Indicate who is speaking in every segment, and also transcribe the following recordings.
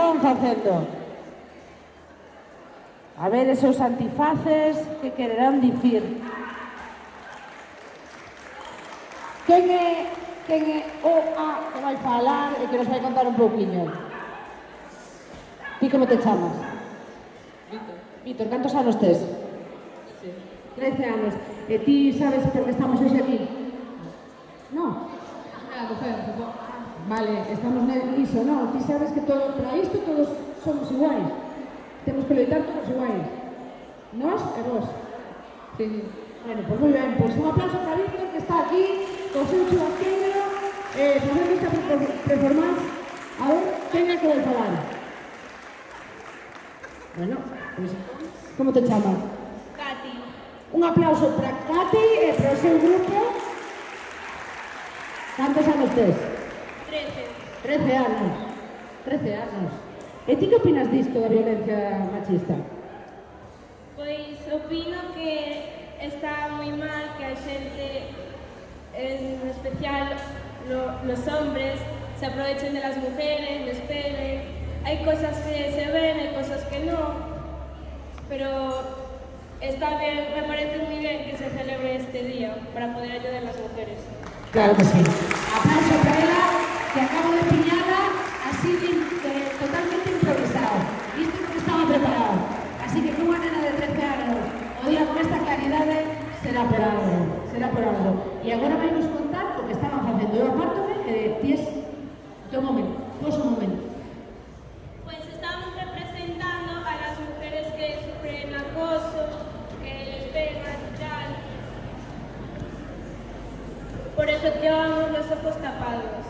Speaker 1: estaban facendo? A ver esos antifaces que quererán dicir. Quen é o A que vai falar e que nos vai contar un pouquiño? Ti como te chamas?
Speaker 2: Víctor.
Speaker 1: Víctor, cantos anos tes?
Speaker 2: Sí.
Speaker 1: 13 anos. E ti sabes por que estamos hoxe aquí? No. Vale, estamos niso, no. Ti sabes que todo, para isto todos somos iguais. Temos que loitar todos iguais. Nós e vos.
Speaker 2: Sí.
Speaker 1: Bueno, pues moi ben. Pues un aplauso para Víctor que está aquí co seu chubasqueño facendo esta performance. A ver, quen é que vai falar? Bueno, pues, como te chamas?
Speaker 3: Katy.
Speaker 1: Un aplauso para Katy e para o seu grupo. Cantos anos tes?
Speaker 3: 13.
Speaker 1: 13 anos. 13 anos. E ti que opinas disto da violencia machista?
Speaker 3: Pois opino que está moi mal que a xente, en especial los hombres, se aprovechen de las mujeres, les peguen. Hay cosas que se ven, hay cosas que no, pero está bien, me parece muy bien que se celebre este día para poder ayudar a las mujeres.
Speaker 1: Claro que sí. Aplauso para ela, que acaba de piñada, así totalmente improvisado. Isto non estaba preparado. Así que unha nena de 13 anos, o día con esta claridade, será por algo. Será por algo. E agora vai nos contar o que estaban facendo. Eu apártome e ti es... un momento, vos un momento.
Speaker 3: Pues estamos representando a las mujeres que sufren acoso, que les pegan y tal. Por eso llevamos los ojos tapados,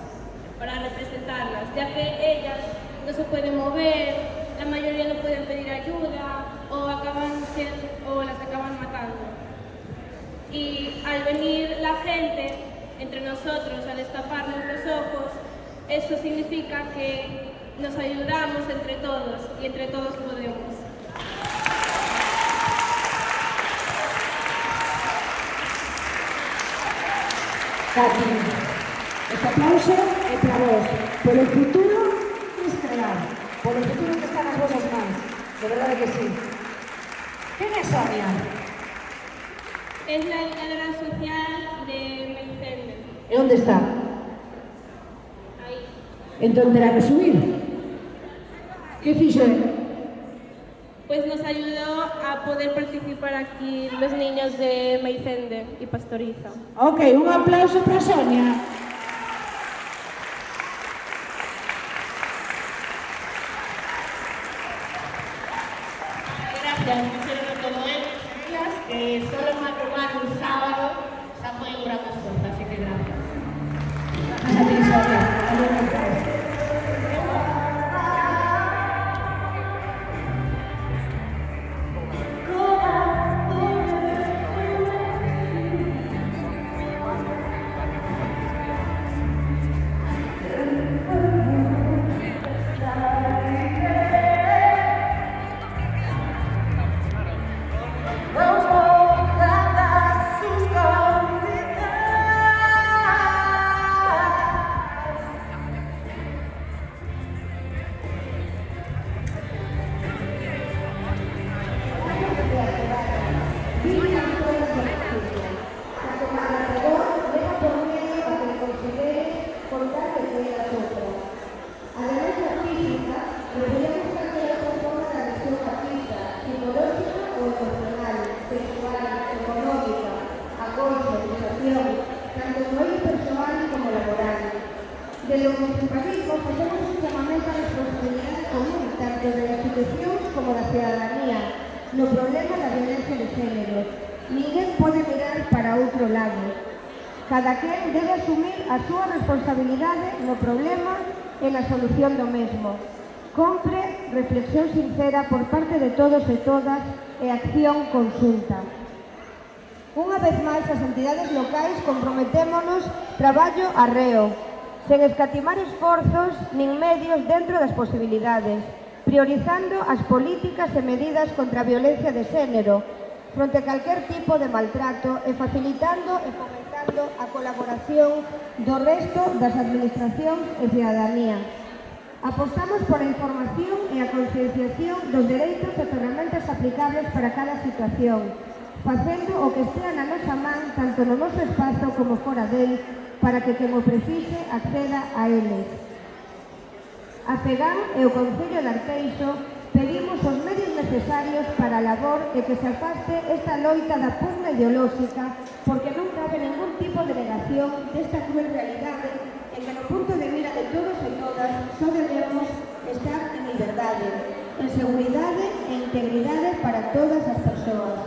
Speaker 3: para representarlas, ya que ellas no se pueden mover, la mayoría no pueden pedir ayuda o las acaban matando. Y al venir la gente entre nosotros, al destaparnos los ojos, eso significa que nos ayudamos entre todos y entre todos podemos.
Speaker 1: Katy, este aplauso é para vos. Polo futuro que crear, polo futuro que está nas vosas mans. De verdade que sí. Quen é Sonia?
Speaker 3: Es la educadora social de Meicende.
Speaker 1: E onde está?
Speaker 3: Ahí.
Speaker 1: Entón terá que subir. Que fixo?
Speaker 3: Pues nos ayudó a poder participar aquí los niños de Meicende y Pastoriza.
Speaker 1: Ok, un aplauso para Sonia.
Speaker 4: Gracias, hicieron todo ellos, que solo madrugar un sábado se ha podido un gran esfuerzo, así que gracias.
Speaker 1: Gracias a ti, Sonia.
Speaker 5: no problema da violencia de género. Ninguén pode mirar para outro lado. Cada quen debe asumir a súa responsabilidade no problema e na solución do mesmo. Compre reflexión sincera por parte de todos e todas e acción consulta. Unha vez máis, as entidades locais comprometémonos traballo arreo, sen escatimar esforzos nin medios dentro das posibilidades, priorizando as políticas e medidas contra a violencia de xénero, fronte a calquer tipo de maltrato e facilitando e fomentando a colaboración do resto das administracións e cidadanía. Apostamos pola información e a concienciación dos dereitos e ferramentas aplicables para cada situación, facendo o que estea na nosa man tanto no noso espazo como fora del, para que quen o precise acceda a eles. A FEGAN e o Concello de Arteixo pedimos os medios necesarios para a labor e que se afaste esta loita da pugna ideolóxica, porque non cabe ningún tipo de negación desta cruel realidade en que no punto de mira de todos e todas só debemos estar en liberdade, en seguridade e integridade para todas as persoas.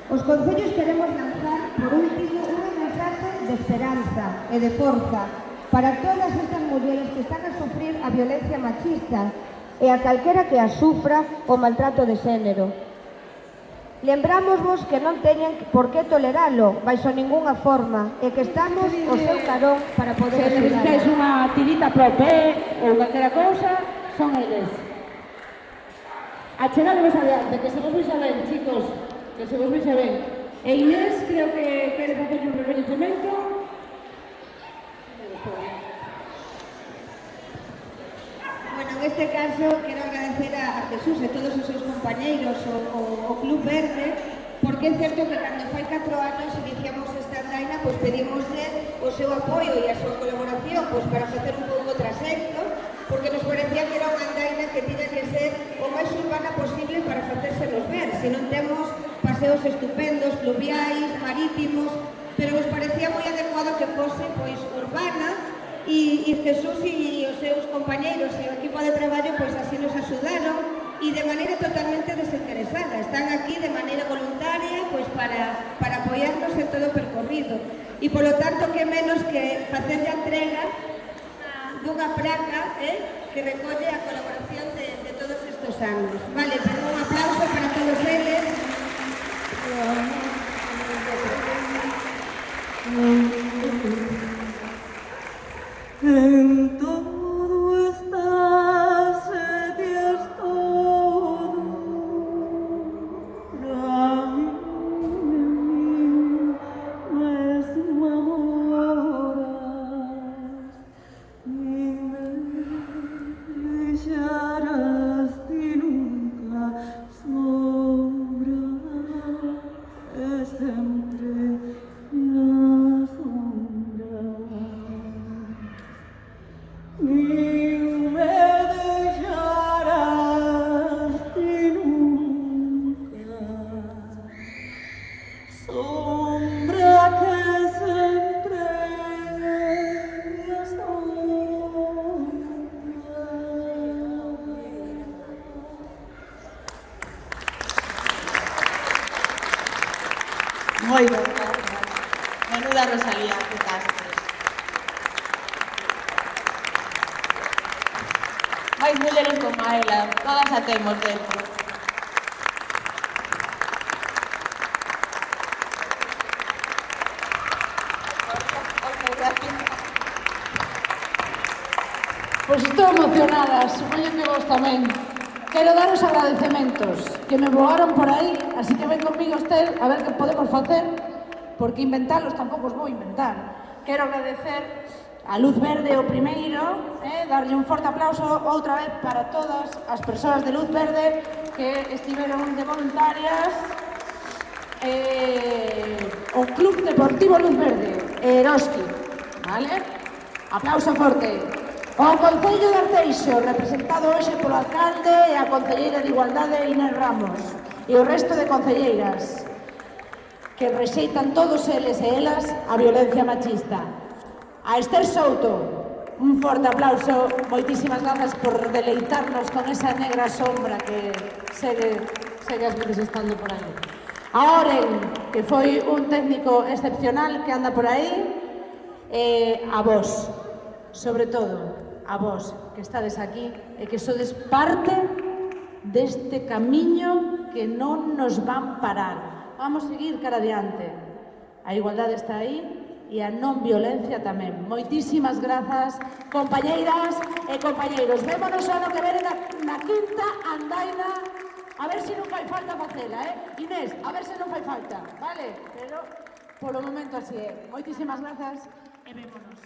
Speaker 5: Os concellos queremos lanzar, por último, unha mensaxe de esperanza e de forza para todas estas mulleres que están a sufrir a violencia machista e a calquera que a sufra o maltrato de xénero. Lembrámosvos que non teñen por que toleralo baixo ningunha forma e que estamos ao seu carón para poder
Speaker 1: Se necesitáis
Speaker 5: axudar.
Speaker 1: unha tirita pro pé ou calquera cousa, son eles. Achegadevos adiante, que se vos vexa ben, chicos, que se vos vexa ben. E Inés, creo que quere facer un reconhecemento.
Speaker 5: Bueno, en este caso quero agradecer a Jesús e todos os seus compañeiros o Club Verde, porque é certo que cando fai 4 anos iniciamos esta andaina, pois pedimosle o seu apoio e a súa colaboración pois para facer un pouco trasecto, porque nos parecía que era unha andaina que tiña que ser o máis urbana posible para facérsenos ver, se non temos paseos estupendos, fluviais, marítimos, pero nos parecía moi adecuado que fose pois urbana. E Jesús e os seus compañeiros e o equipo de traballo pois así nos axudaron e de maneira totalmente desinteresada. Están aquí de maneira voluntaria pois para apoiarnos en todo o percorrido. E polo tanto que menos que facer a entrega dunha placa que recolle a colaboración de todos estes anos. Vale, pues un aplauso para todos eles.
Speaker 6: En todo estás, Dios todo, para mí mesmo amoras, ni me deixarás ti nunca, sombra es sempre minha sombra. Ni me deixarás ti nunca, sombra que sempre minha sombra.
Speaker 7: Moi ben, gracias. Menuda Rosalía, que castres. Máis mulleres como a ela, todas a temos dentro.
Speaker 1: Pois estou emocionada, supoño que vos tamén. Quero daros agradecementos que me voaron por aí, así que ven conmigo Estel a ver que podemos facer, porque inventalos tampouco os vou inventar. Quero agradecer a Luz Verde o primeiro, darlle un forte aplauso outra vez para todas as persoas de Luz Verde que estiveron de voluntarias, o Club Deportivo Luz Verde, Eroski, vale? Aplauso forte. O Concello de Arteixo, representado hoxe polo alcalde e a concelleira de Igualdade Inés Ramos, e o resto de concelleiras que rexeitan todos eles e elas a violencia machista. A Esther Souto, un forte aplauso, moitísimas grazas por deleitarnos con esa negra sombra que segue as veces estando por aí. A Oren, que foi un técnico excepcional que anda por aí, e a vos, sobre todo, a vos que estades aquí e que sodes parte deste camiño que non nos van parar. Vamos seguir cara adiante. A igualdade está aí e a non violencia tamén. Moitísimas grazas, compañeiras e compañeiros. Vémonos ano que vene na quinta andaina. A ver se non fai falta facela, Inés, a ver se non fai falta, vale? Pero polo momento así é. Moitísimas grazas e vémonos.